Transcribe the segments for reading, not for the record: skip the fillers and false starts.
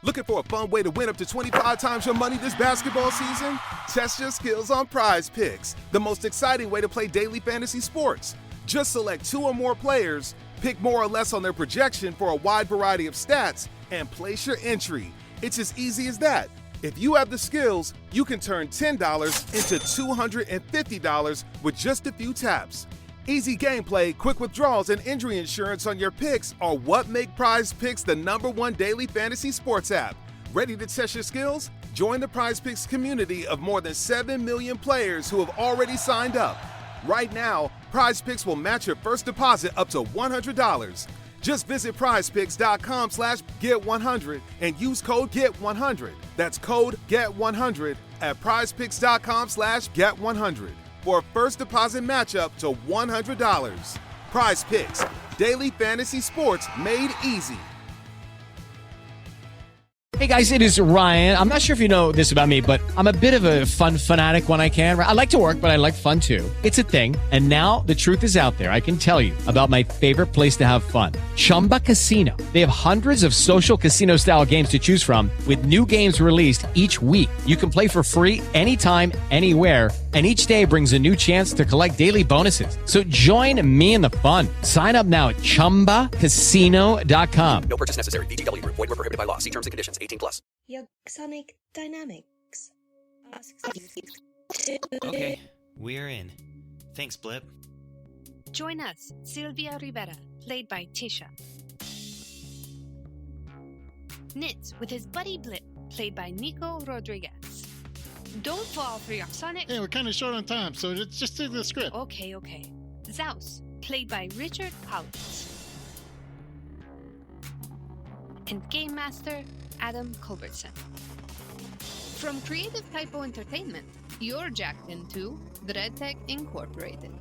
Looking for a fun way to win up to 25 times your money this basketball season? Test your skills on Prize Picks, the most exciting way to play daily fantasy sports. Just select 2 or more players, pick more or less on their projection for a wide variety of stats, and place your entry. It's as easy as that. If you have the skills, you can turn $10 into $250 with just a few taps. Easy gameplay, quick withdrawals, and injury insurance on your picks are what make Prize Picks the #1 daily fantasy sports app. Ready to test your skills? Join the Prize Picks community of more than 7 million players who have already signed up. Right now, Prize Picks will match your first deposit up to $100. Just visit prizepicks.com/get100 and use code GET100. That's code GET100 at prizepicks.com/get100 for a first deposit matchup to $100. Prize Picks, daily fantasy sports made easy. Hey guys, it is Ryan. I'm not sure if you know this about me, but I'm a bit of a fun fanatic when I can. I like to work, but I like fun too. It's a thing. And now the truth is out there. I can tell you about my favorite place to have fun. Chumba Casino. They have hundreds of social casino style games to choose from with new games released each week. You can play for free anytime, anywhere. And each day brings a new chance to collect daily bonuses. So join me in the fun. Sign up now at ChumbaCasino.com. No purchase necessary. VGW. Void where prohibited by law. See terms and conditions. 18+. Yogsonik Dynamics. Okay, we're in. Thanks, Blip. Join us, Sylvia Rivera, played by Tisha. Nitz with his buddy Blip, played by Nico Rodriguez. Don't fall for Yogsonik. Hey, we're kind of short on time, so just do the script. Okay. Z.OUS, played by Richard Collins. And Game Master, Adam Culbertson. From Creative Typo Entertainment, you're jacked into Dreadtech Incorporated.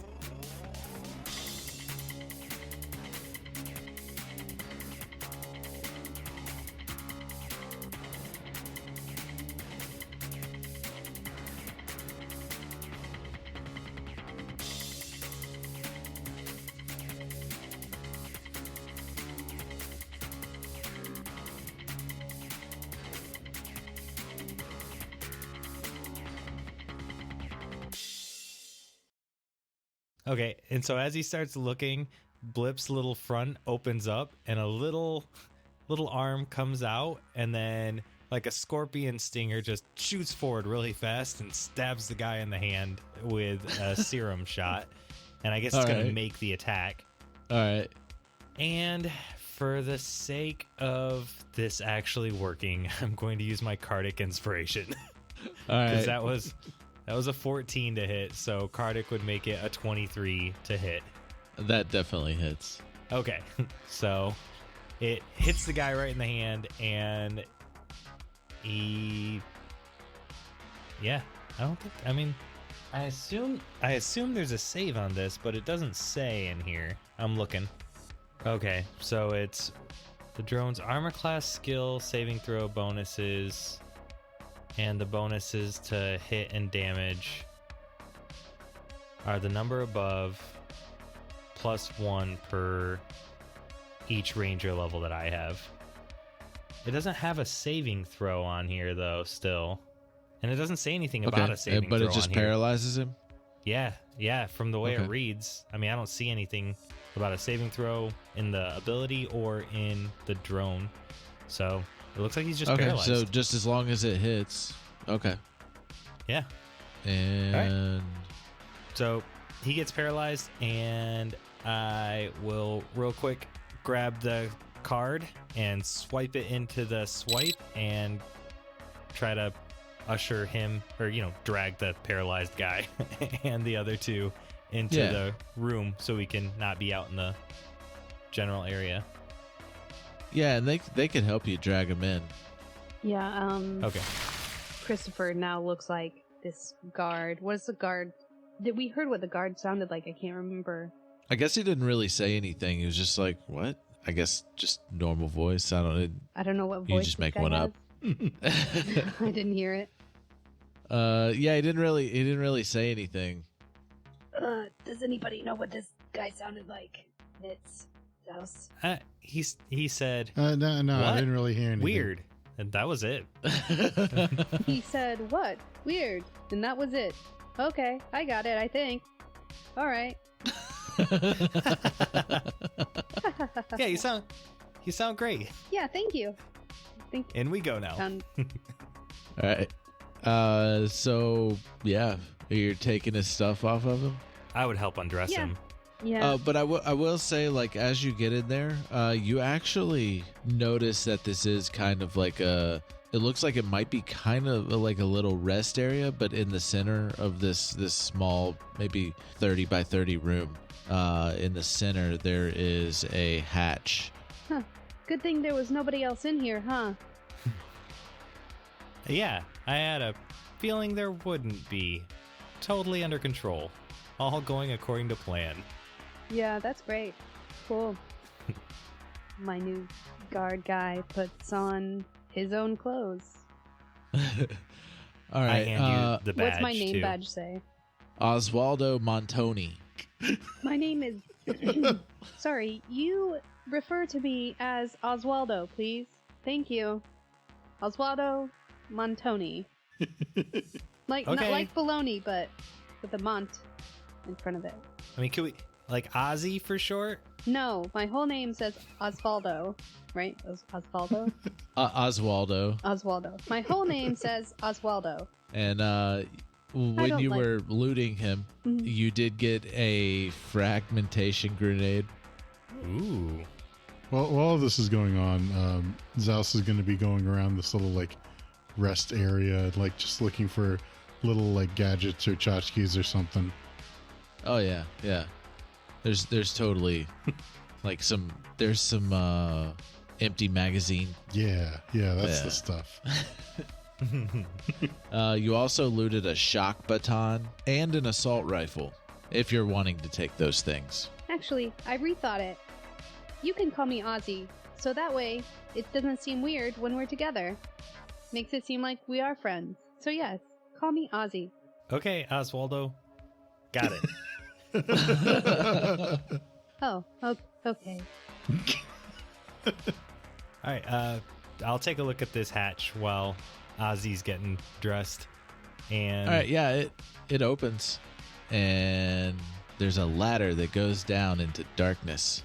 Okay, and so as he starts looking, Blip's little front opens up and a little arm comes out, and then like a scorpion stinger just shoots forward really fast and stabs the guy in the hand with a serum shot. And I guess it's going to make the attack. All right. And For the sake of this actually working, I'm going to use my Cardic inspiration. All right. Because that was a 14 to hit, so Cardic would make it a 23 to hit. That definitely hits. Okay, so it hits the guy right in the hand, and I assume there's a save on this, but it doesn't say in here. I'm looking. Okay, so it's the drone's armor class, skill, saving throw bonuses, and the bonuses to hit and damage are the number above +1 per each ranger level that I have. It doesn't have a saving throw on here though still. And it doesn't say anything about a saving throw on here. But it just paralyzes him? Yeah, from the way it reads. I mean, I don't see anything about a saving throw in the ability or in the drone. So it looks like he's just paralyzed. So just as long as it hits. Okay. Yeah. And right. So he gets paralyzed, and I will real quick grab the card and swipe it into the swipe and try to usher him, or drag the paralyzed guy and the other two into the room so we can not be out in the general area. Yeah, and they can help you drag him in. Yeah. Okay. Christopher now looks like this guard. What is the guard? We heard what the guard sounded like. I can't remember. I guess he didn't really say anything. He was just like, "What?" I guess just normal voice. I don't know what voice. You just make one up. I didn't hear it. Yeah, he didn't really say anything. Does anybody know what this guy sounded like? It's Z.OUS. He said. No, what? I didn't really hear anything. Weird. And that was it. He said, what? Weird. And that was it. Okay, I got it, I think. All right. Yeah, you sound great. Yeah, thank you. In we go now. All right. So yeah, you're taking his stuff off of him. I would help undress him. Yeah. But I will say, like, as you get in there, you actually notice that this is kind of like it looks like it might be kind of like a little rest area, but in the center of this small, maybe 30 by 30 room, in the center, there is a hatch. Huh. Good thing there was nobody else in here, huh? Yeah, I had a feeling there wouldn't be. Totally under control. All going according to plan. Yeah, that's great. Cool. My new guard guy puts on his own clothes. All right. I hand you the badge, What's my name too. badge say? Osvaldo Montoni. My name is... Sorry, you refer to me as Oswaldo, please. Thank you. Oswaldo Montoni. Not Okay. like bologna, but with a Mont in front of it. I mean, can we... Like Ozzy for short? No, my whole name says Osvaldo, right? Osvaldo? Oswaldo. Oswaldo. My whole name says Oswaldo. And when don't you like- were looting him, Mhm. you did get a fragmentation grenade. Ooh. Well, while all this is going on, Z.OUS is going to be going around this little like rest area, like just looking for little like gadgets or tchotchkes or something. Oh yeah, yeah. There's totally like some empty magazine. Yeah, that's Yeah. the stuff. You also looted a shock baton and an assault rifle, if you're wanting to take those things. Actually, I rethought it. You can call me Ozzy, so that way it doesn't seem weird when we're together. Makes it seem like we are friends. So yes, call me Ozzy. Okay, Oswaldo. Got it. Oh, okay. All right, I'll take a look at this hatch while Ozzy's getting dressed. And All right, yeah, it opens, and there's a ladder that goes down into darkness.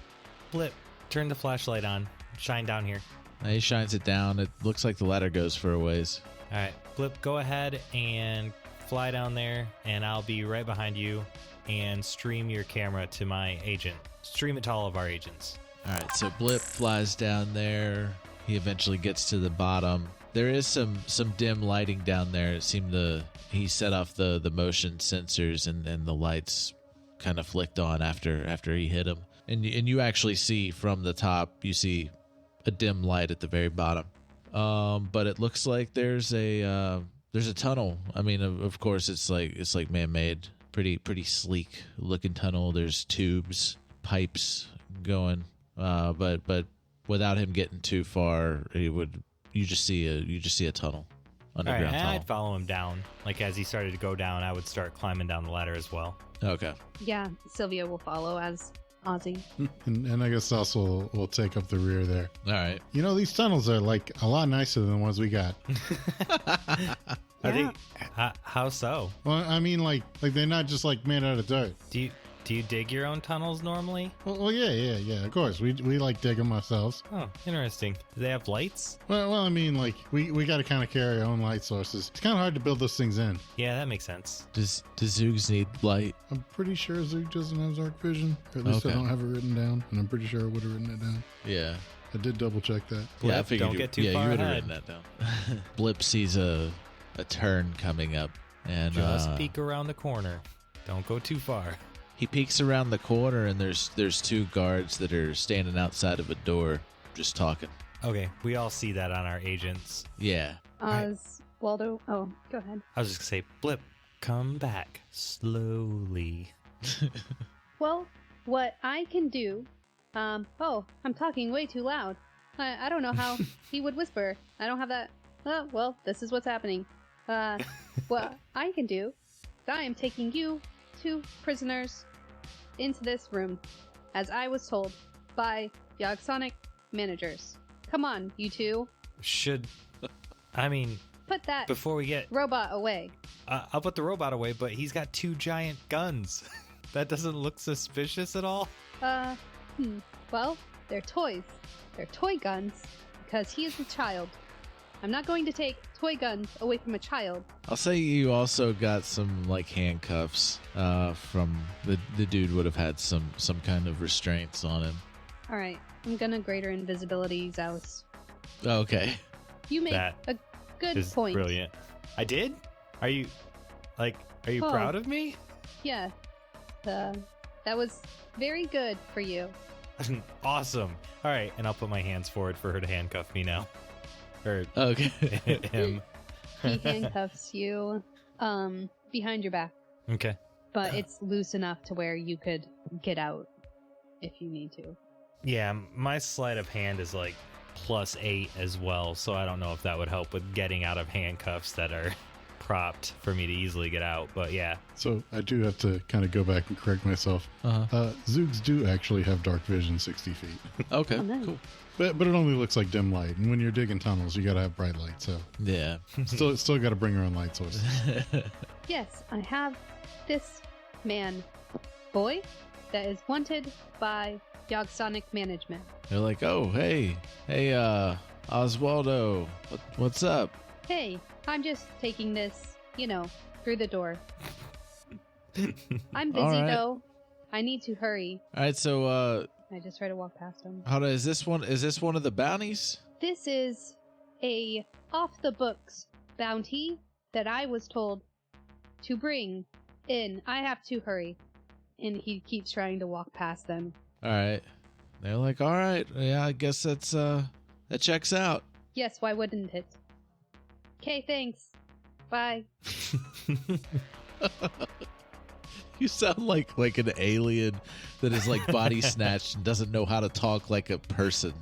Blip, turn the flashlight on. Shine down here. He shines it down. It looks like the ladder goes for a ways. All right, Blip, go ahead and fly down there, and I'll be right behind you and stream your camera to my agent. Stream it to all of our agents. All right, so Blip flies down there. He eventually gets to the bottom. There is some dim lighting down there. It seemed he set off the motion sensors, and the lights kind of flicked on after he hit him. And you actually see from the top, you see a dim light at the very bottom. But it looks like there's a tunnel. I mean, of course, it's like man-made. Pretty sleek looking tunnel. There's tubes, pipes going, but without him getting too far, you just see a tunnel, All right, underground and tunnel. I'd follow him down. Like as he started to go down, I would start climbing down the ladder as well. Okay. Yeah, Sylvia will follow as Ozzy. And I guess also will take up the rear there. All right. You know, these tunnels are like a lot nicer than the ones we got. Are they? How so? Well, I mean, like they're not just like made out of dirt. Do you dig your own tunnels normally? Well, yeah. Of course, we like dig them ourselves. Oh, interesting. Do they have lights? Well, I mean, like we got to kind of carry our own light sources. It's kind of hard to build those things in. Yeah, that makes sense. Does Zoogs need light? I'm pretty sure Zook doesn't have Zark vision, or at least Okay. I don't have it written down, and I'm pretty sure I would have written it down. Yeah. I did double check that. Yeah, I Blip, figured don't you, get too yeah, far you would have ahead. written that down. Blip sees a turn coming up, and Just peek around the corner. Don't go too far. he peeks around the corner, and there's two guards that are standing outside of a door, just talking. Okay, we all see that on our agents. Yeah. right. Oswaldo. Oh, go ahead. I was just gonna say, Blip, come back slowly. Well, what I can do. Oh, I'm talking way too loud. I don't know how he would whisper. I don't have that. Oh, well, this is what's happening. What I can do is I am taking you two prisoners into this room, as I was told by Yogsonik managers. Come on, you two. Should I mean, Put that before we get... robot away. I'll put the robot away, but he's got 2 giant guns. That doesn't look suspicious at all. Well, they're toys. They're toy guns because he is a child. I'm not going to take toy guns away from a child. I'll say you also got some like handcuffs from the dude would have had some kind of restraints on him. All right, I'm gonna greater invisibility Z.OUS. Okay. You make That a good is point. brilliant. I did? Are you Oh. proud of me? Yeah. That was very good for you. Awesome. All right, and I'll put my hands forward for her to handcuff me now. Or Okay. him. He handcuffs you behind your back, Okay. but it's loose enough to where you could get out if you need to. Yeah, my sleight of hand is like +8 as well, so I don't know if that would help with getting out of handcuffs that are propped for me to easily get out, but yeah. So I do have to kind of go back and correct myself. Zoogs do actually have dark vision 60 feet. Okay. Oh, nice. Cool. But it only looks like dim light, and when you're digging tunnels, you gotta have bright light. So Yeah. still gotta bring your own light sources. Yes, I have this boy, that is wanted by Yogsonik management. They're like, oh, hey, Oswaldo, what's up? Hey, I'm just taking this, through the door. I'm busy All right. though. I need to hurry. All right, so I just try to walk past him. is this one of the bounties? This is a off the books bounty that I was told to bring in. I have to hurry. And he keeps trying to walk past them. All right. They're like, all right, yeah, I guess that checks out. Yes, why wouldn't it? Okay, thanks. Bye. You sound like an alien that is like body snatched and doesn't know how to talk like a person.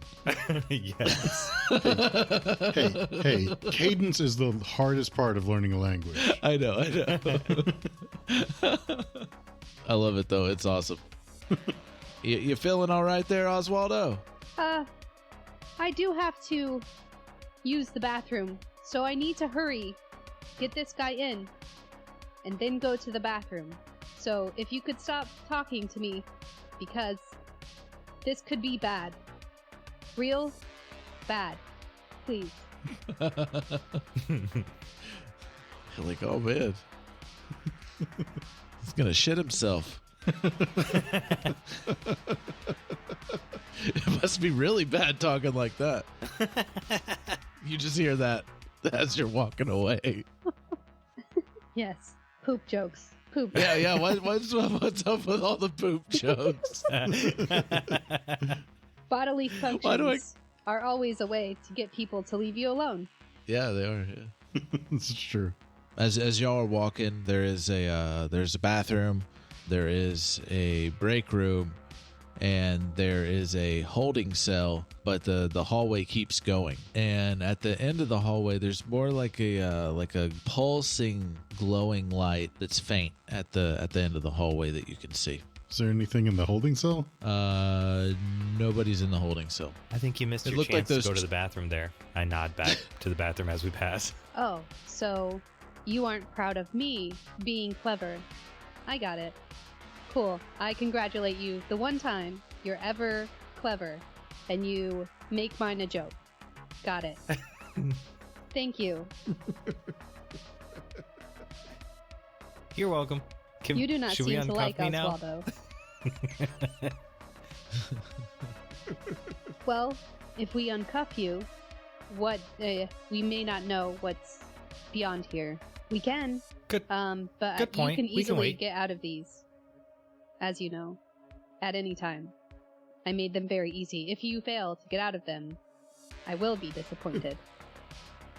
Yes. Hey, cadence is the hardest part of learning a language. I know. I love it though. It's awesome. You feeling all right there, Oswaldo? I do have to use the bathroom, so I need to hurry, get this guy in, and then go to the bathroom. So if you could stop talking to me, because this could be bad. Real bad. Please. You're like, oh man. He's gonna shit himself. It must be really bad talking like that. You just hear that as you're walking away. Yes. Poop jokes. Poop. Yeah. What's up with all the poop jokes? Bodily functions are always a way to get people to leave you alone. Yeah, they are. Yeah. This is true. As y'all are walking, there's a bathroom, there is a break room, and there is a holding cell, but the hallway keeps going. And at the end of the hallway, there's more like a pulsing, glowing light that's faint at the end of the hallway that you can see. Is there anything in the holding cell? Nobody's in the holding cell. I think you missed It your looked chance like to go to the bathroom there. I nod back to the bathroom as we pass. Oh, so you aren't proud of me being clever. I got it. Cool. I congratulate you the one time you're ever clever, and you make mine a joke. Got it. Thank you. You're welcome. You do not should we seem to uncuff like me now? Oswaldo. Well, if we uncuff you, we may not know what's beyond here. We can. Good. But Good point. you can We can easily wait. get out of these, as you know, at any time. I made them very easy. If you fail to get out of them, I will be disappointed.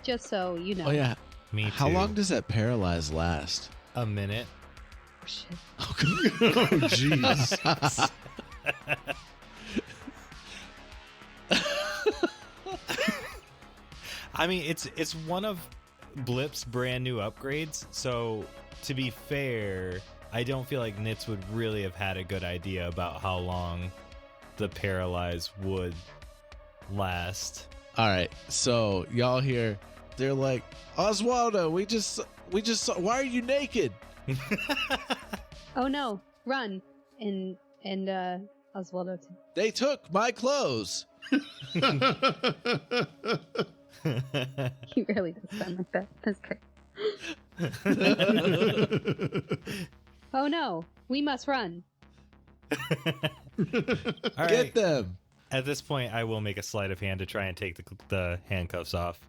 Just so you know. Oh yeah. Me too. How long does that paralyze last? A minute. Oh, shit. Oh, jeez. I mean, it's one of Blip's brand new upgrades, so to be fair, I don't feel like Nitz would really have had a good idea about how long the paralyze would last. All right, so y'all hear They're like, Oswaldo, we just saw, why are you naked? Oh no, run. And Oswaldo too. They took my clothes. He really does sound like that. That's great. Oh no, we must run. All right. Get them. At this point, I will make a sleight of hand to try and take the handcuffs off.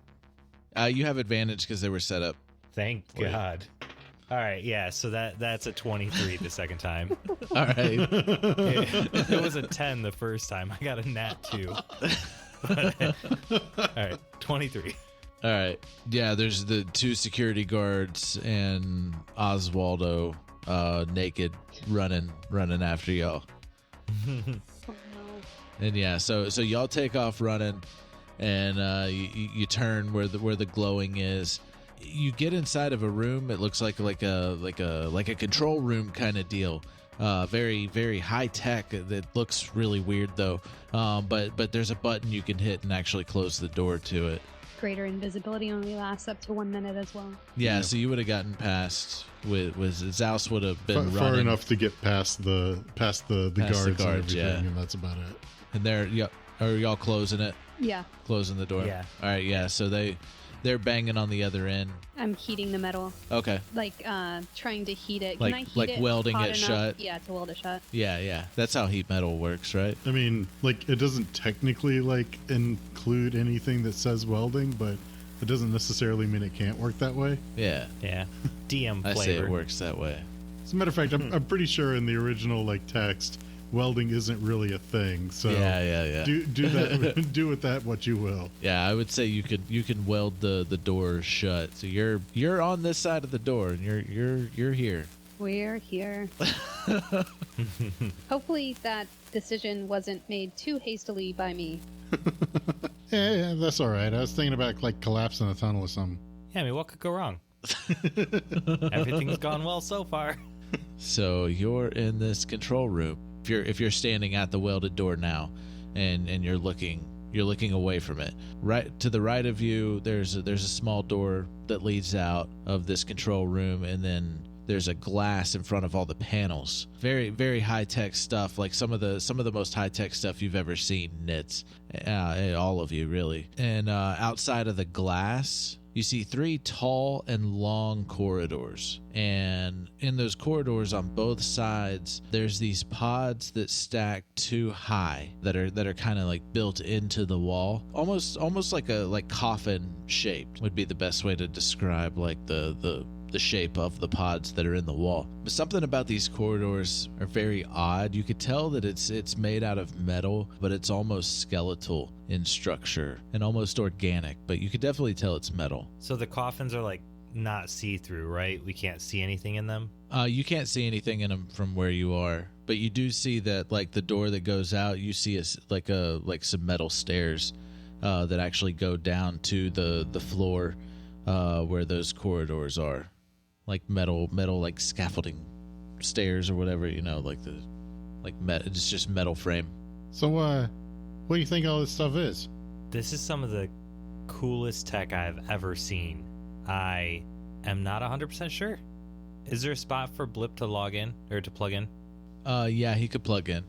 You have advantage because they were set up. Thank God. All right, yeah, so that's a 23 the second time. All right. It was a 10 the first time. I got a nat 2. All right, 23. All right. Yeah, there's the 2 security guards and Oswaldo naked running after y'all. Oh no. And yeah, so y'all take off running, and you turn where the glowing is. You get inside of a room. It looks like a control room kind of deal. Very, very high tech. That looks really weird though. But there's a button you can hit and actually close the door to it. Greater invisibility only lasts up to 1 minute as well. Yeah, so you would have gotten past with Z.OUS would have been far running enough to get past the guards and everything, yeah. and that's about it. And are y'all closing it? Yeah. Closing the door? Yeah. All right, yeah, so they're banging on the other end. I'm heating the metal. Okay. Like, trying to heat it. Like- Can I heat like it welding hot it enough? shut? Yeah, to weld it shut. Yeah. That's how heat metal works, right? I mean, like, it doesn't technically, like, include anything that says welding, but it doesn't necessarily mean it can't work that way. Yeah. Yeah, DM flavor. I say it works that way. As a matter of fact, I'm pretty sure in the original, like, text, welding isn't really a thing. So Yeah. do that. Do with that what you will. Yeah, I would say you can weld the door shut. So you're on this side of the door, and you're here. We're here. Hopefully that decision wasn't made too hastily by me. Yeah, that's all right. I was thinking about like collapsing a tunnel or something. Yeah, I mean, what could go wrong? Everything's gone well so far. So you're in this control room. If you're standing at the welded door now, and you're looking away from it, right to the right of you, there's a small door that leads out of this control room, and then there's a glass in front of all the panels. Very, very high tech stuff, like some of the most high tech stuff you've ever seen, Nits. All of you, really. And outside of the glass, you see 3 tall and long corridors. And in those corridors on both sides, there's these pods that stack too high that are kind of like built into the wall. Almost like coffin shaped would be the best way to describe like the shape of the pods that are in the wall. But something about these corridors are very odd. You could tell that it's made out of metal, but it's almost skeletal in structure and almost organic, but you could definitely tell it's metal. So the coffins are like not see-through, right? We can't see anything in them? You can't see anything in them from where you are, but you do see that like the door that goes out, you see like some metal stairs that actually go down to the floor where those corridors are. Like metal like scaffolding stairs or whatever, it's just metal frame. So what do you think all this stuff is? This is some of the coolest tech I've ever seen. I am not 100% sure. Is there a spot for Blip to log in or to plug in? Yeah, he could plug in.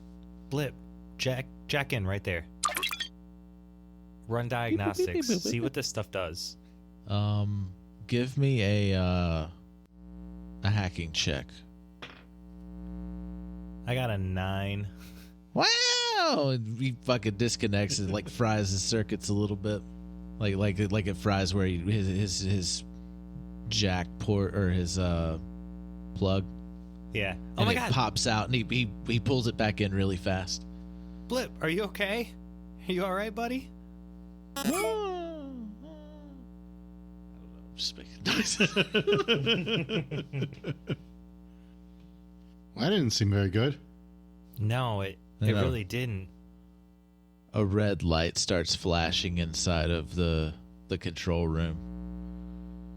Blip, jack in right there. Run diagnostics. See what this stuff does. Give me a hacking check. I got a 9. Wow! He fucking disconnects and like fries his circuits a little bit, like it fries where his jack port or his plug. Yeah. Oh And my it god. pops out and he pulls it back in really fast. Blip, are you okay? Are you all right, buddy? Just making noise. Well, that didn't seem very good. No, it No. really didn't. A red light starts flashing inside of the control room.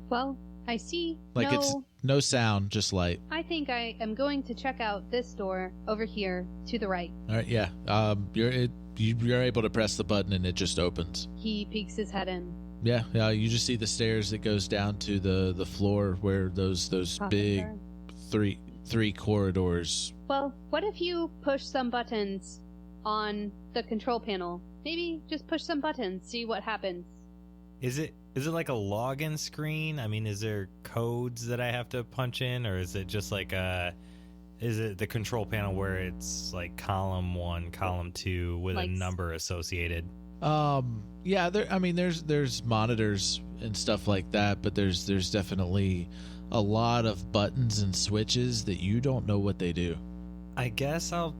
Well, I see. Like it's no sound, just light. I think I am going to check out this door over here to the right. All right, yeah. You're able to press the button and it just opens. He peeks his head in. Yeah, you just see the stairs that goes down to the floor where those big three corridors. Well, what if you push some buttons on the control panel? Maybe just push some buttons, see what happens. Is it like a login screen? I mean, is there codes that I have to punch in, or is it just like is it the control panel where it's like column 1, column 2 with a number associated? Yeah, there's monitors and stuff like that, but there's definitely a lot of buttons and switches that you don't know what they do. I guess I'll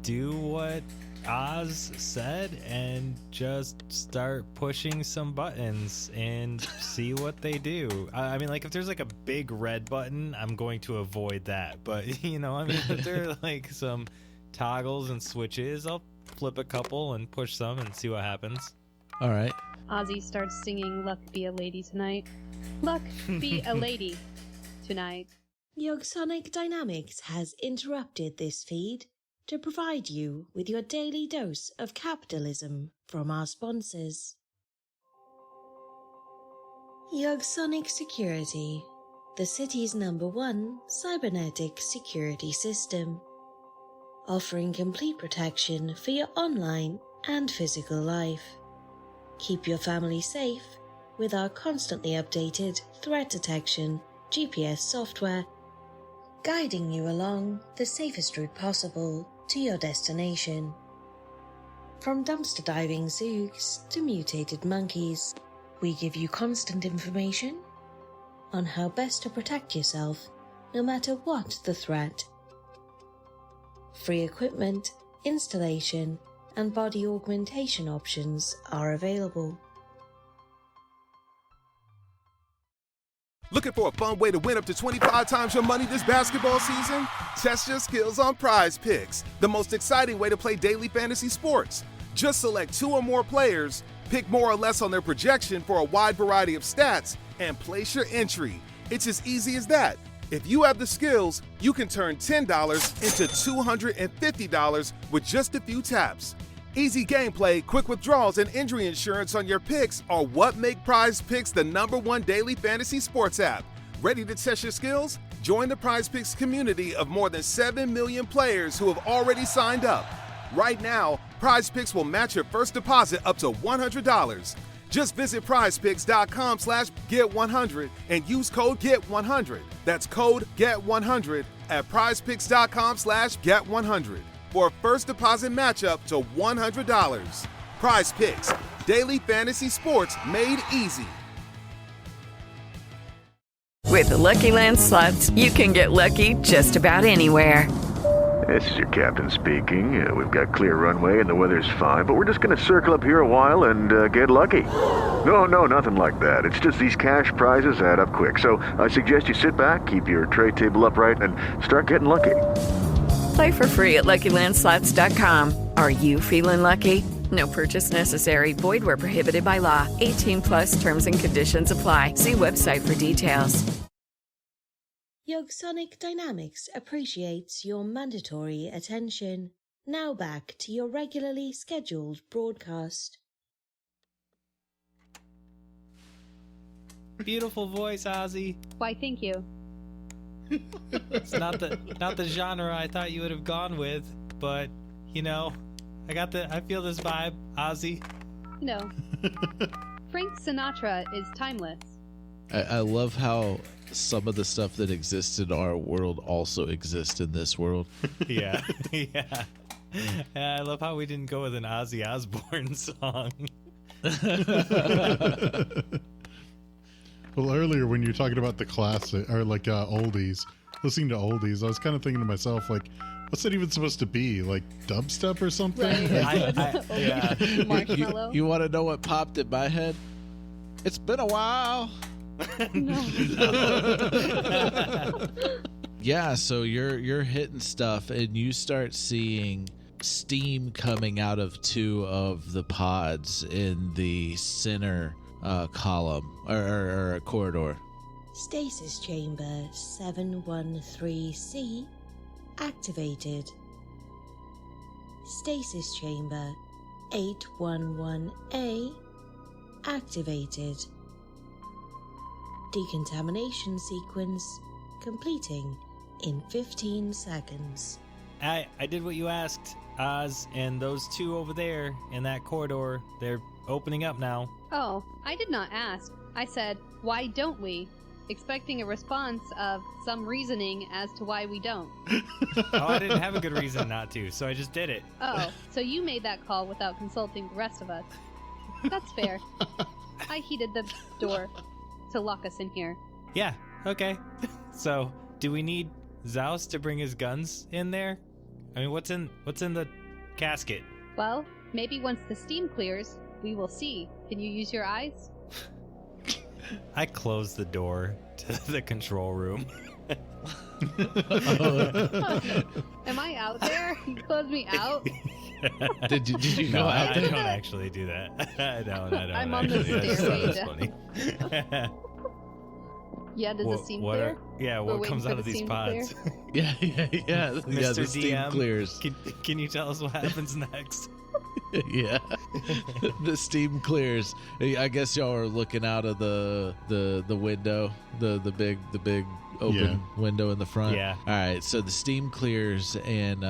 do what Oz said and just start pushing some buttons and see what they do. I mean, like, if there's like a big red button, I'm going to avoid that. But, if there are like some toggles and switches, I'll flip a couple and push some and see what happens. All right. Ozzy starts singing Luck Be a Lady Tonight. Luck be a lady tonight. Yogsonik Dynamics has interrupted this feed to provide you with your daily dose of capitalism from our sponsors. Yogsonik Security, the city's #1 cybernetic security system, offering complete protection for your online and physical life. Keep your family safe with our constantly updated threat detection GPS software, guiding you along the safest route possible to your destination. From dumpster diving zooks to mutated monkeys, we give you constant information on how best to protect yourself no matter what the threat. Free equipment, installation, and body augmentation options are available. Looking for a fun way to win up to 25 times your money this basketball season? Test your skills on Prize Picks, the most exciting way to play daily fantasy sports. Just select 2 or more players, pick more or less on their projection for a wide variety of stats, and place your entry. It's as easy as that. If you have the skills, you can turn $10 into $250 with just a few taps. Easy gameplay, quick withdrawals, and injury insurance on your picks are what make Prize Picks the #1 daily fantasy sports app. Ready to test your skills? Join the Prize Picks community of more than 7 million players who have already signed up. Right now, Prize Picks will match your first deposit up to $100. Just visit prizepicks.com/get100 and use code GET100. That's code GET100 at prizepicks.com/get100 for a first deposit matchup to $100. Prize Picks, daily fantasy sports made easy. With the Lucky Land Slots, you can get lucky just about anywhere. This is your captain speaking. We've got clear runway and the weather's fine, but we're just going to circle up here a while and get lucky. No, nothing like that. It's just these cash prizes add up quick. So I suggest you sit back, keep your tray table upright, and start getting lucky. Play for free at LuckyLandSlots.com. Are you feeling lucky? No purchase necessary. Void where prohibited by law. 18+ terms and conditions apply. See website for details. Yogsonik Dynamics appreciates your mandatory attention. Now back to your regularly scheduled broadcast. Beautiful voice, Ozzy. Why, thank you. It's not the genre I thought you would have gone with, but I feel this vibe, Ozzy. No. Frank Sinatra is timeless. I love how some of the stuff that exists in our world also exists in this world. Yeah. I love how we didn't go with an Ozzy Osbourne song. Well, earlier when you were talking about the classic or like oldies, listening to oldies, I was kind of thinking to myself, like, what's that even supposed to be? Like dubstep or something? Right. Yeah. Marshmallow. You want to know what popped in my head? It's been a while. Yeah, so you're hitting stuff and you start seeing steam coming out of 2 of the pods in the center column or corridor. Stasis chamber 713C activated. Stasis chamber 811A activated. Decontamination sequence completing in 15 seconds. I did what you asked, Oz, and those two over there in that corridor, they're opening up now. Oh, I did not ask. I said, why don't we? Expecting a response of some reasoning as to why we don't. Oh, I didn't have a good reason not to, so I just did it. Oh, so you made that call without consulting the rest of us. That's fair. I heated the door to lock us in here. Yeah, okay. So, do we need Z.OUS to bring his guns in there? I mean, what's in the casket? Well, maybe once the steam clears, we will see. Can you use your eyes? I closed the door to the control room. Am I out there? You closed me out? Did you go No, out I there? don't actually do that. I don't. I'm on the actually. That's stairway funny. Yeah, does the steam clear? We're what waiting comes for out the of these steam to clear? pods? Yeah. Mr. The steam DM, clears. Can you tell us what happens next? Yeah. The steam clears. I guess y'all are looking out of the window, the big open window in the front. Yeah. All right. So the steam clears, and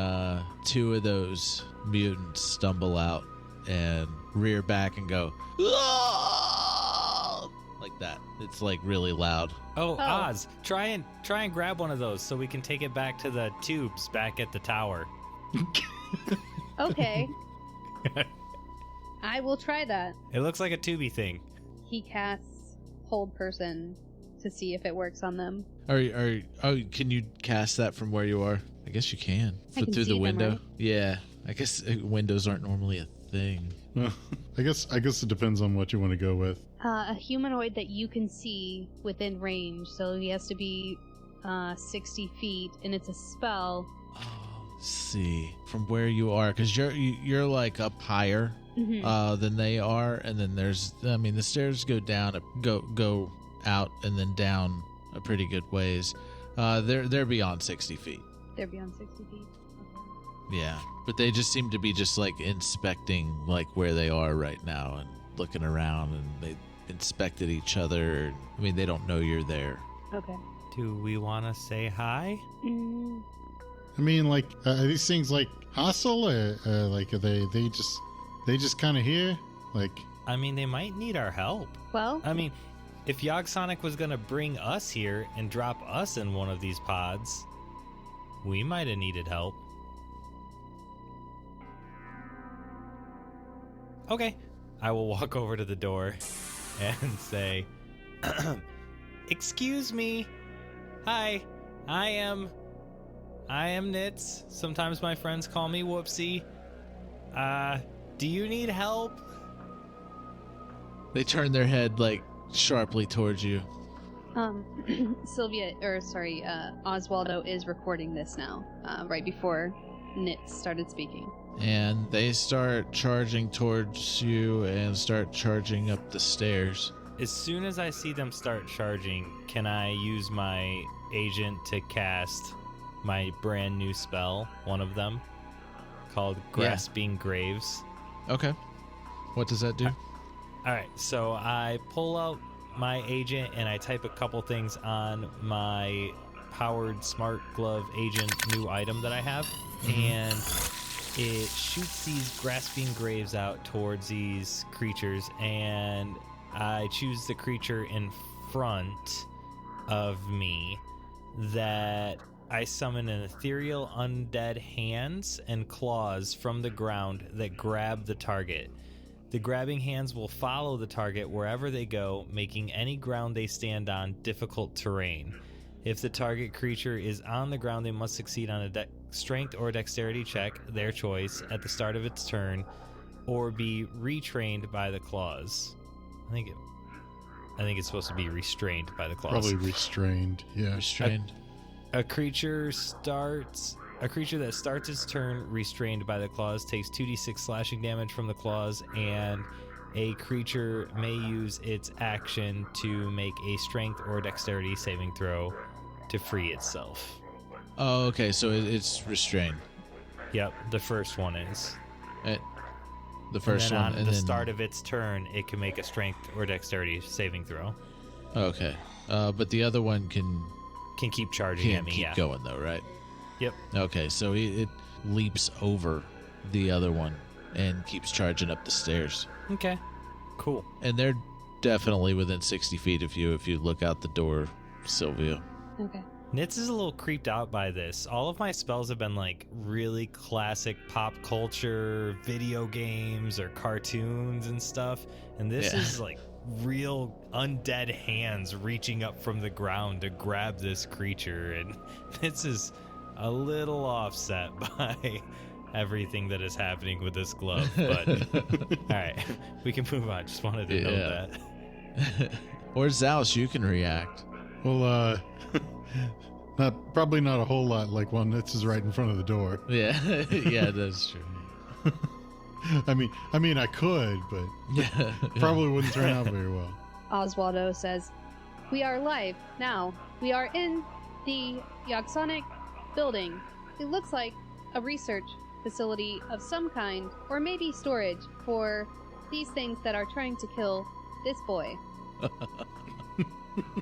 two of those mutants stumble out and rear back and go "Ah!" like that. It's like really loud. Oh, Oz, try and grab one of those so we can take it back to the tubes back at the tower. Okay. I will try that. It looks like a tubey thing. He casts Hold Person to see if it works on them. Can you cast that from where you are? I guess you can. I can Through see the them, window. right? Yeah. I guess windows aren't normally a thing. Well, I guess it depends on what you want to go with. A humanoid that you can see within range, so he has to be 60 feet, and it's a spell. See from where you are, because you're like up higher than they are, and then the stairs go down, go out, and then down a pretty good ways. They're beyond 60 feet. They're beyond 60 feet. Yeah, but they just seem to be just like inspecting like where they are right now and looking around, and they inspected each other. I mean, they don't know you're there. Okay. Do we want to say hi? I mean, like, are these things like hostile, or like are they just kind of here? Like, I mean, they might need our help. Well, I mean, if Yogsonik was going to bring us here and drop us in one of these pods, we might have needed help. Okay. I will walk over to the door and say, "Excuse me. Hi. I am Nitz. Sometimes my friends call me Whoopsie. Do you need help?" They turn their head like sharply towards you. Sylvia, Oswaldo is recording this now, right before Nitz started speaking. And they start charging towards you and start charging up the stairs. As soon as I see them start charging, can I use my agent to cast my brand new spell, one of them, called Grasping Graves? Okay. What does that do? Alright, so I pull out my agent and I type a couple things on my powered smart glove agent new item that I have, and it shoots these grasping graves out towards these creatures, and I choose the creature in front of me that I summon an ethereal undead hands and claws from the ground that grab the target. The grabbing hands will follow the target wherever they go, making any ground they stand on difficult terrain. If the target creature is on the ground, they must succeed on a strength or dexterity check, their choice, at the start of its turn, or be retrained by the claws. I think it's supposed to be restrained by the claws. probably restrained. Yeah. Restrained. A creature that starts its turn restrained by the claws takes 2d6 slashing damage from the claws, and a creature may use its action to make a strength or dexterity saving throw to free itself. Oh, okay. So it's restrained. Yep, the first one is. The first and then one. On the start of its turn, it can make a strength or dexterity saving throw. Okay. But the other one can keep charging at me, keep going, though, right? Yep. Okay, so it leaps over the other one and keeps charging up the stairs. Okay. Cool. And they're definitely within 60 feet of you if you look out the door, Sylvia. Okay. Nitz is a little creeped out by this. All of my spells have been like really classic pop culture video games or cartoons and stuff. And this is like real undead hands reaching up from the ground to grab this creature. And Nitz is a little offset by everything that is happening with this glove. But all right, we can move on. Just wanted to know that. Or Z.OUS, you can react. Well, probably not a whole lot. Like, well, Nitz is right in front of the door. Yeah, yeah, that's true. I mean, I could, but probably wouldn't turn out very well. Oswaldo says, "We are live now. We are in the Yogsonik building. It looks like a research facility of some kind, or maybe storage for these things that are trying to kill this boy.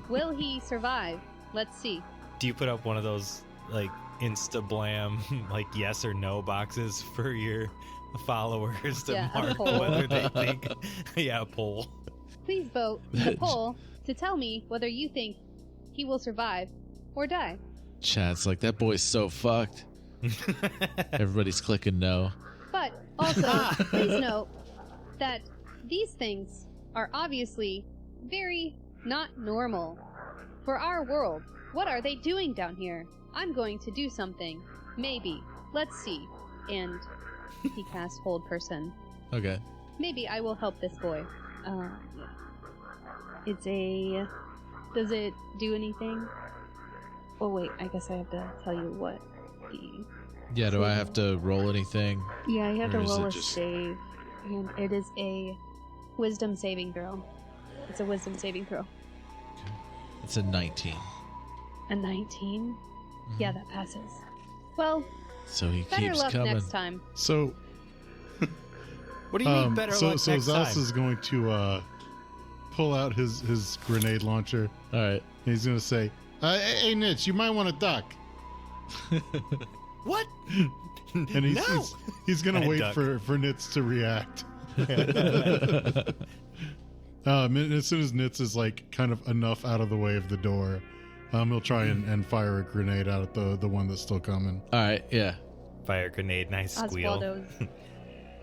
Will he survive? Let's see." Do you put up one of those like Insta-blam like yes or no boxes for your followers to mark whether they think a poll? Please vote the poll to tell me whether you think he will survive or die. Chat's like, that boy's so fucked. Everybody's clicking no. But also, please note that these things are obviously very not normal for our world. What are they doing down here? I'm going to do something. Maybe. Let's see. And he casts Hold Person. Okay. Maybe I will help this boy. It's a... Does it do anything? Oh wait, I guess I have to tell you what the... Yeah, do I have to roll anything? Yeah, you have to Or is roll it a just- save. And it is a wisdom saving throw. It's a wisdom saving throw. It's a 19. A 19? Yeah, that passes. Well, So he better keeps luck coming. next time. So, What do you mean better luck so next Z.OUS time? is going to pull out his grenade launcher. All right. And he's going to say, "Hey, Nitz, you might want to duck." What? And he's going I to wait duck. for Nitz to react. As soon as Nitz is like kind of enough out of the way of the door, he'll try and fire a grenade out at the one that's still coming. All right, yeah. Fire grenade, nice squeal.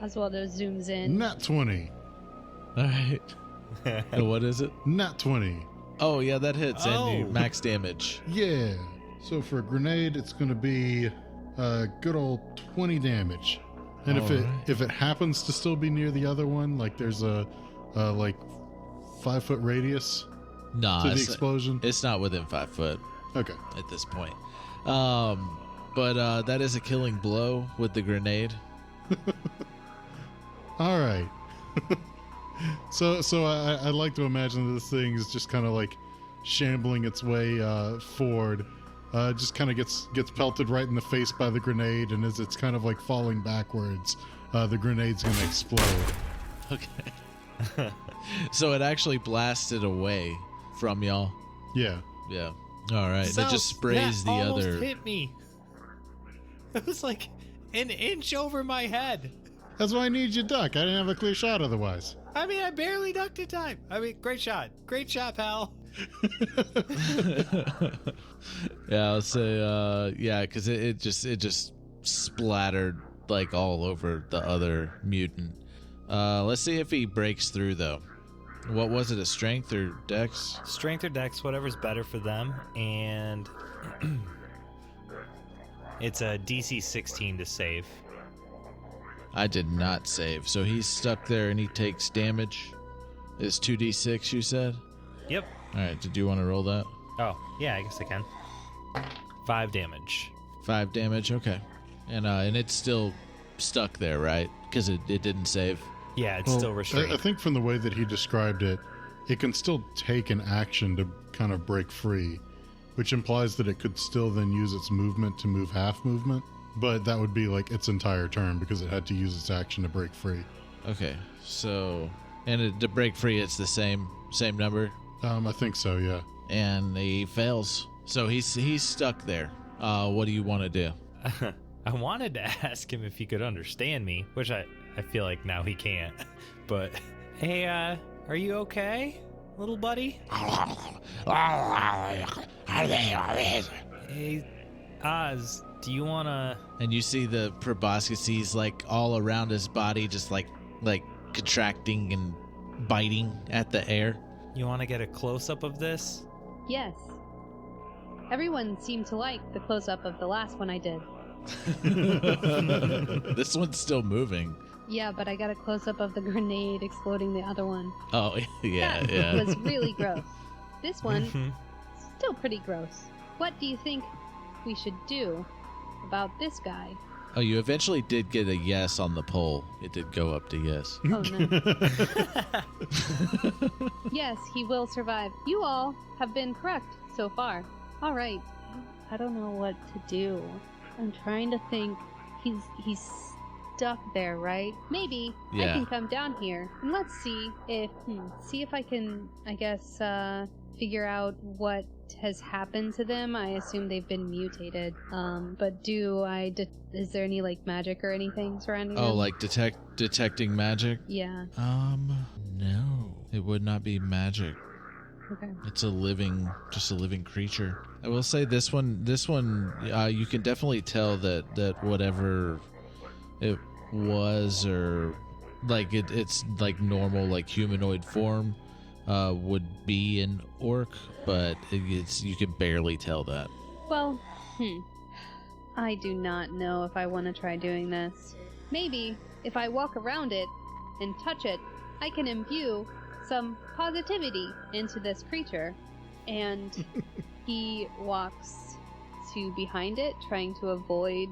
Oswaldo zooms in. Nat 20. All right. And what is it? Nat 20. Oh, yeah, that hits. And you Oh. max damage. Yeah. So for a grenade, it's going to be a good old 20 damage. And All right. if it happens to still be near the other one, like there's a like 5-foot radius Nah, to the it's, explosion. it's not within 5 foot Okay. at this point. But that is a killing blow with the grenade. All right. So I like to imagine that this thing is just kind of like shambling its way forward. Just kind of gets pelted right in the face by the grenade, and as it's kind of like falling backwards, the grenade's gonna explode. Okay. So it actually blasted away from y'all. Yeah. Yeah. All right. So, It just sprays that the almost other. hit me. It was like an inch over my head. That's why I need you duck. I didn't have a clear shot otherwise. I mean, I barely ducked in time. I mean, great shot, pal. Yeah, I'll say, yeah, because it just splattered like all over the other mutant. Let's see if he breaks through though. What was it? A strength or dex? Strength or dex, whatever's better for them, and it's a DC 16 to save. I did not save, so he's stuck there and he takes damage. It's 2d6, you said. Yep. All right. Did you want to roll that? Oh, yeah, I guess I can. 5 damage. 5 damage. Okay. And it's still stuck there, right? Because it didn't save. Yeah, it's Well, still restrained. I think from the way that he described it, it can still take an action to kind of break free, which implies that it could still then use its movement to move half movement. But that would be like its entire turn because it had to use its action to break free. Okay, so and to break free, it's the same number. I think so. Yeah. And he fails, so he's stuck there. What do you want to do? I wanted to ask him if he could understand me, which I feel like now he can't. But hey, are you okay, little buddy? Hey, Oz, do you wanna? And you see the proboscises like all around his body, just like contracting and biting at the air. You want to get a close-up of this? Yes. Everyone seemed to like the close-up of the last one I did. This one's still moving. Yeah, but I got a close-up of the grenade exploding the other one. Oh, yeah, That yeah. was really gross. This one, still pretty gross. What do you think we should do about this guy? Oh, you eventually did get a yes on the poll. It did go up to yes. Oh, no. Yes, he will survive. You all have been correct so far. All right. I don't know what to do. I'm trying to think. He's stuck there, right? Maybe I Yeah. can come down here and let's see if I can, I guess, figure out what has happened to them. I assume they've been mutated. But is there any like magic or anything surrounding them? Oh, like detecting magic? Yeah. No. It would not be magic. Okay. It's just a living creature. I will say this one, you can definitely tell that whatever it was, or like it's like normal, like humanoid form, would be an orc, but you can barely tell that. Well, I do not know if I want to try doing this. Maybe if I walk around it and touch it, I can imbue some positivity into this creature. And he walks to behind it, trying to avoid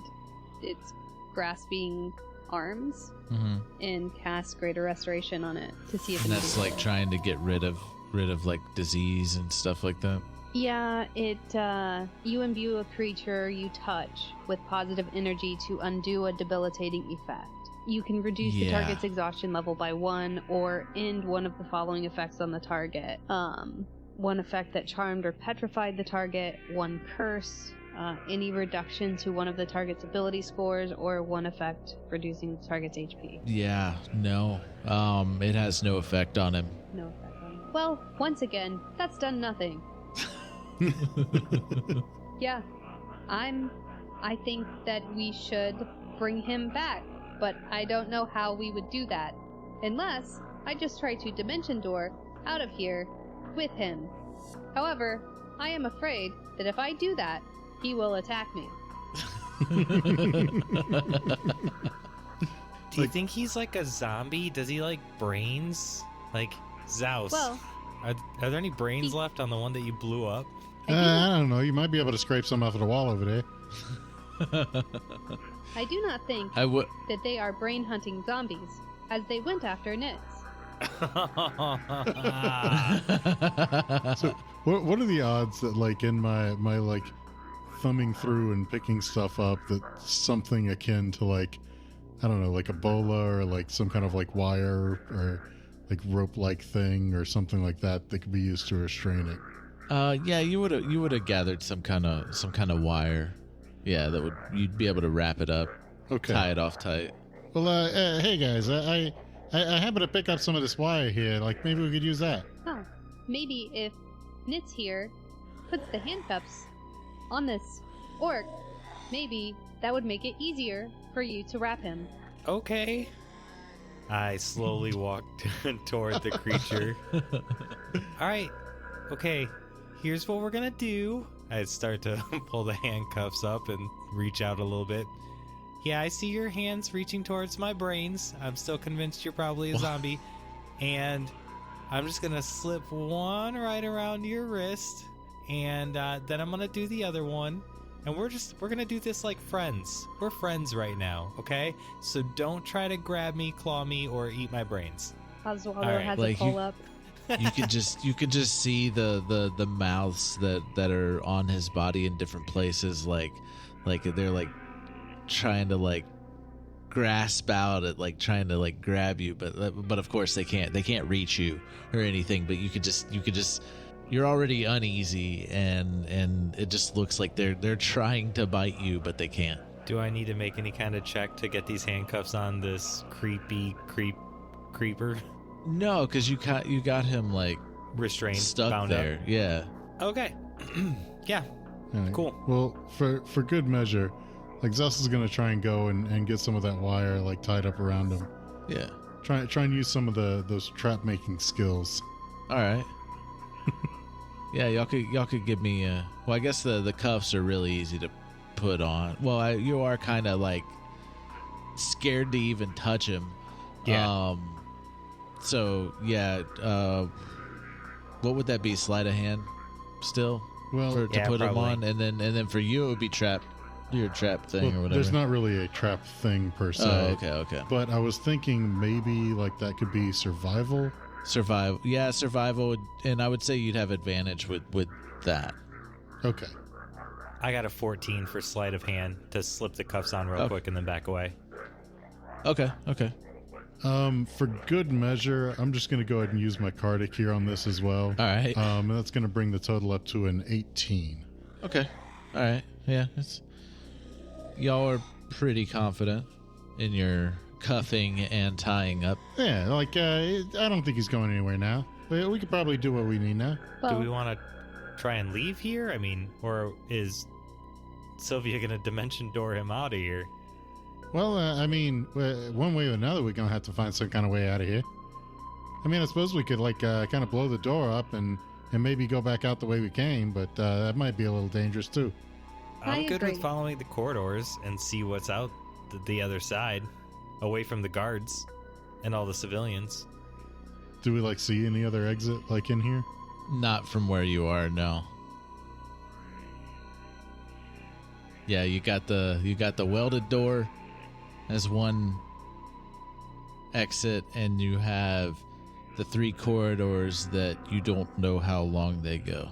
its grasping arms, and cast Greater Restoration on it to see if And it that's like trying to get rid of like disease and stuff like that. Yeah, you imbue a creature you touch with positive energy to undo a debilitating effect. You can reduce the target's exhaustion level by 1 or end one of the following effects on the target. One effect that charmed or petrified the target, 1 curse, any reduction to one of the target's ability scores, or 1 effect reducing the target's HP. Yeah, no. It has no effect on him. No effect on it. Well, once again, that's done nothing. Yeah, I think that we should bring him back, but I don't know how we would do that, unless I just try to dimension door out of here with him. However, I am afraid that if I do that, he will attack me. Do you think he's like a zombie? Does he like brains? Like Z.OUS? Well, are there any brains left on the one that you blew up? I don't know. You might be able to scrape some off of the wall over there. I do not think that they are brain-hunting zombies, as they went after Nits. So, what are the odds that, like, in my like thumbing through and picking stuff up, that something akin to, like, I don't know, like Ebola or like some kind of like wire or like rope-like thing or something like that could be used to restrain it? Yeah, you would have gathered some kind of wire. Yeah, you'd be able to wrap it up. Okay. Tie it off tight. Well, hey guys, I happen to pick up some of this wire here. Like, maybe we could use that. Huh. Maybe if Nits here puts the handcuffs on this orc, maybe that would make it easier for you to wrap him. Okay. I slowly walk toward the creature. All right. Okay. Here's what we're gonna do. I start to pull the handcuffs up and reach out a little bit. Yeah, I see your hands reaching towards my brains. I'm still convinced you're probably a zombie. And I'm just gonna slip one right around your wrist, and then I'm gonna do the other one. And we're gonna do this like friends. We're friends right now, okay? So don't try to grab me, claw me, or eat my brains. Oswaldo All right. has Like a pull up. You could just see the mouths that are on his body in different places, like they're like trying to like grasp out at like trying to like grab you, but of course they can't reach you or anything. But you could just you're already uneasy, and it just looks like they're trying to bite you, but they can't. Do I need to make any kind of check to get these handcuffs on this creeper? No, because you got him like Restrained, stuck bound there. up. Yeah. Okay. Yeah. All right. Cool. Well, for good measure, like Z.OUS is gonna try and go and get some of that wire like tied up around him. Yeah. Try and use some of those trap making skills. All right. Yeah, y'all could give me well, I guess the cuffs are really easy to put on. Well, you are kind of like scared to even touch him. Yeah. So yeah, what would that be? Sleight of hand, still? Well, to put him probably. on, and then for you it would be your trap thing or whatever. There's not really a trap thing per se. Oh, okay. But I was thinking maybe like that could be survival. Survival, and I would say you'd have advantage with that. Okay. I got a 14 for sleight of hand to slip the cuffs on real quick and then back away. Okay. For good measure, I'm just going to go ahead and use my Cardic here on this as well. All right. And that's going to bring the total up to an 18. Okay. All right. Yeah. Y'all are pretty confident in your cuffing and tying up. Yeah, like, I don't think he's going anywhere now. We could probably do what we need now. Well, Do we want to try and leave here? I mean, or is Sylvia going to dimension door him out of here? Well, I mean, one way or another, we're going to have to find some kind of way out of here. I mean, I suppose we could, like, kind of blow the door up and maybe go back out the way we came, but that might be a little dangerous, too. I I'm good agree. with following the corridors and see what's out the other side, away from the guards and all the civilians. Do we, like, see any other exit, like, in here? Not from where you are, no. Yeah, you got the welded door as one exit, and you have the 3 corridors that you don't know how long they go.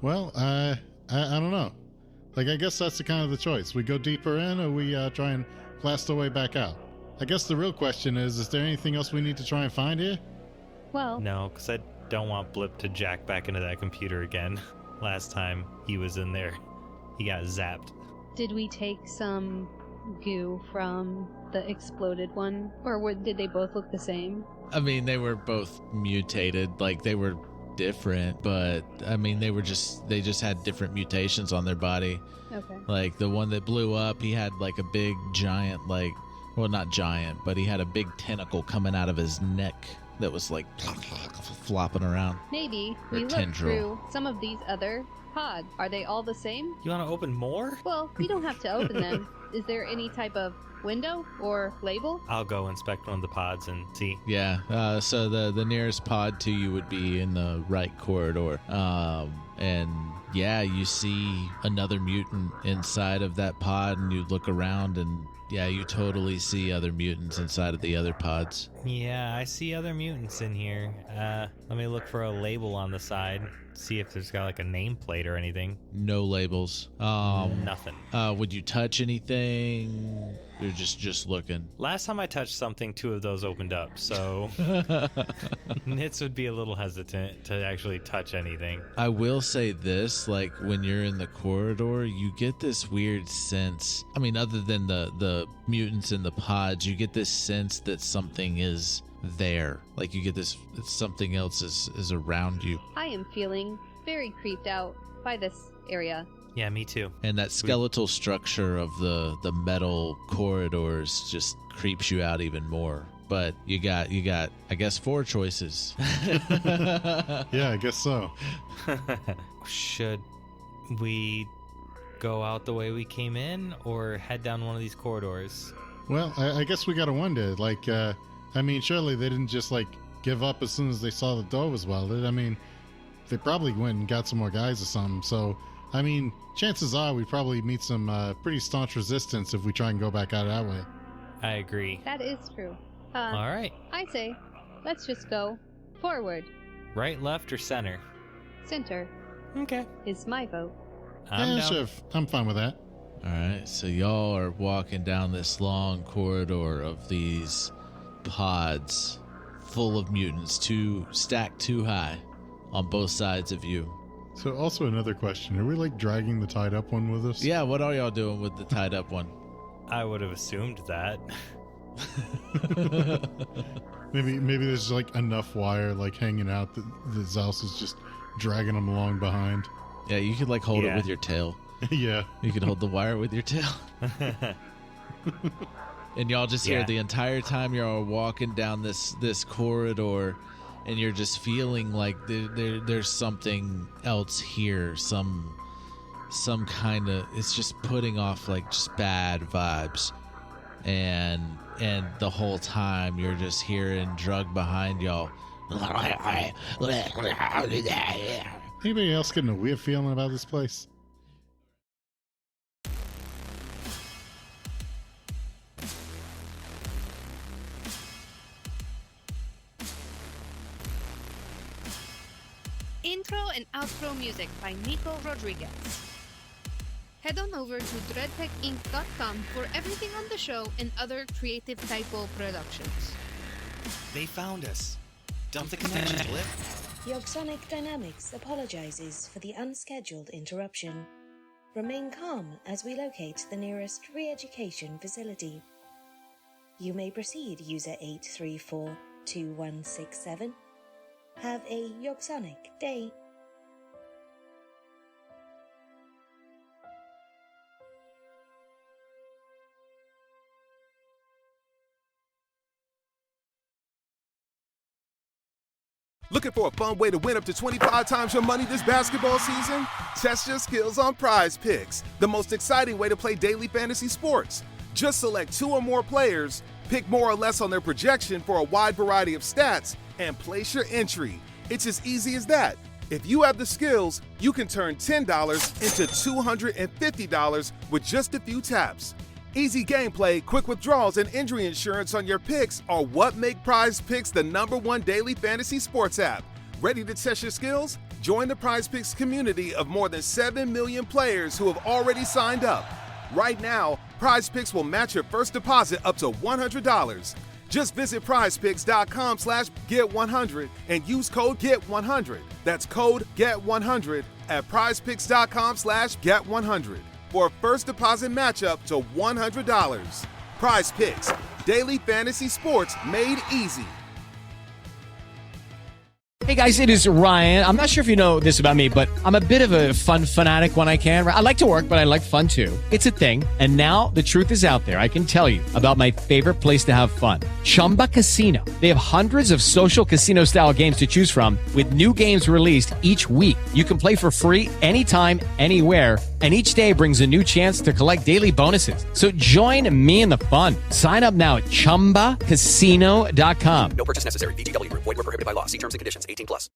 Well, I don't know. Like, I guess that's the kind of the choice. We go deeper in, or we try and blast our way back out. I guess the real question is there anything else we need to try and find here? well, No, because I don't want Blip to jack back into that computer again. Last time he was in there, he got zapped. did we take some goo from the exploded one? Or did they both look the same? I mean, they were both mutated, like they were different, but I mean, they just had different mutations on their body. Okay. Like the one that blew up, he had like a big giant, like, well, not giant, but he had a big tentacle coming out of his neck that was like flopping around. Maybe Or we look tendril. through some of these other pods. Are they all the same? You want to open more? Well, we don't have to open them. Is there any type of window or label? I'll go inspect one of the pods and see. Yeah, so the nearest pod to you would be in the right corridor. And yeah, you see another mutant inside of that pod, and you look around, and yeah, you totally see other mutants inside of the other pods. Yeah, I see other mutants in here. Let me look for a label on the side. See if there's got like a nameplate or anything. No labels. Nothing. Would you touch anything? You're just looking. Last time I touched something, 2 of those opened up, so Nitz would be a little hesitant to actually touch anything. I will say this, like when you're in the corridor, you get this weird sense. I mean, other than the mutants in the pods, you get this sense that something is there. Like you get this, something else is around you. I am feeling very creeped out by this area. Yeah, me too. And that skeletal structure of the metal corridors just creeps you out even more. But you got I guess 4 choices. Yeah, I guess so. Should we go out the way we came in or head down one of these corridors? Well, I guess we gotta wonder, like, I mean, surely they didn't just, like, give up as soon as they saw the door was welded. I mean, they probably went and got some more guys or something. So, I mean, chances are we probably meet some pretty staunch resistance if we try and go back out that way. I agree. That is true. All right. I say, let's just go forward. Right, left, or center? Center Okay. is my vote. I'm Yeah, down. sure. I'm fine with that. All right, so y'all are walking down this long corridor of these pods full of mutants, stacked too high on both sides of you. So also another question, are we like dragging the tied up one with us? Yeah, what are y'all doing with the tied up one? I would have assumed that. Maybe there's like enough wire like hanging out that the Z.OUS is just dragging them along behind. Yeah, you could like hold it with your tail. Yeah. You could hold the wire with your tail. And y'all just hear the entire time you're all walking down this corridor, and you're just feeling like there's something else here, some kind of, it's just putting off like just bad vibes, and the whole time you're just hearing Drug behind y'all. Anybody else getting a weird feeling about this place? Intro and outro music by Nico Rodriguez. Head on over to dreadtechinc.com for everything on the show and other creative typo productions. They found us. Dump the connection, Blip. Yogsonik Dynamics apologizes for the unscheduled interruption. Remain calm as we locate the nearest re-education facility. You may proceed, user 8342167. Have a Yogsonik day. Looking for a fun way to win up to 25 times your money this basketball season? Test your skills on Prize Picks, the most exciting way to play daily fantasy sports. Just select 2 or more players, pick more or less on their projection for a wide variety of stats, and place your entry. It's as easy as that. If you have the skills, you can turn $10 into $250 with just a few taps. Easy gameplay, quick withdrawals, and injury insurance on your picks are what make Prize Picks the #1 daily fantasy sports app. Ready to test your skills? Join the Prize Picks community of more than 7 million players who have already signed up. Right now, Prize Picks will match your first deposit up to $100. Just visit prizepicks.com/get100 and use code GET100. That's code GET100 at prizepicks.com/get100 for a first deposit matchup to $100. Prize Picks, daily fantasy sports made easy. Hey guys, it is Ryan. I'm not sure if you know this about me, but I'm a bit of a fun fanatic when I can. I like to work, but I like fun too. It's a thing. And now the truth is out there. I can tell you about my favorite place to have fun. Chumba Casino. They have hundreds of social casino style games to choose from with new games released each week. You can play for free anytime, anywhere. And each day brings a new chance to collect daily bonuses. So join me in the fun. Sign up now at ChumbaCasino.com. No purchase necessary. VGW Group. Void where prohibited by law. See terms and conditions. 18+.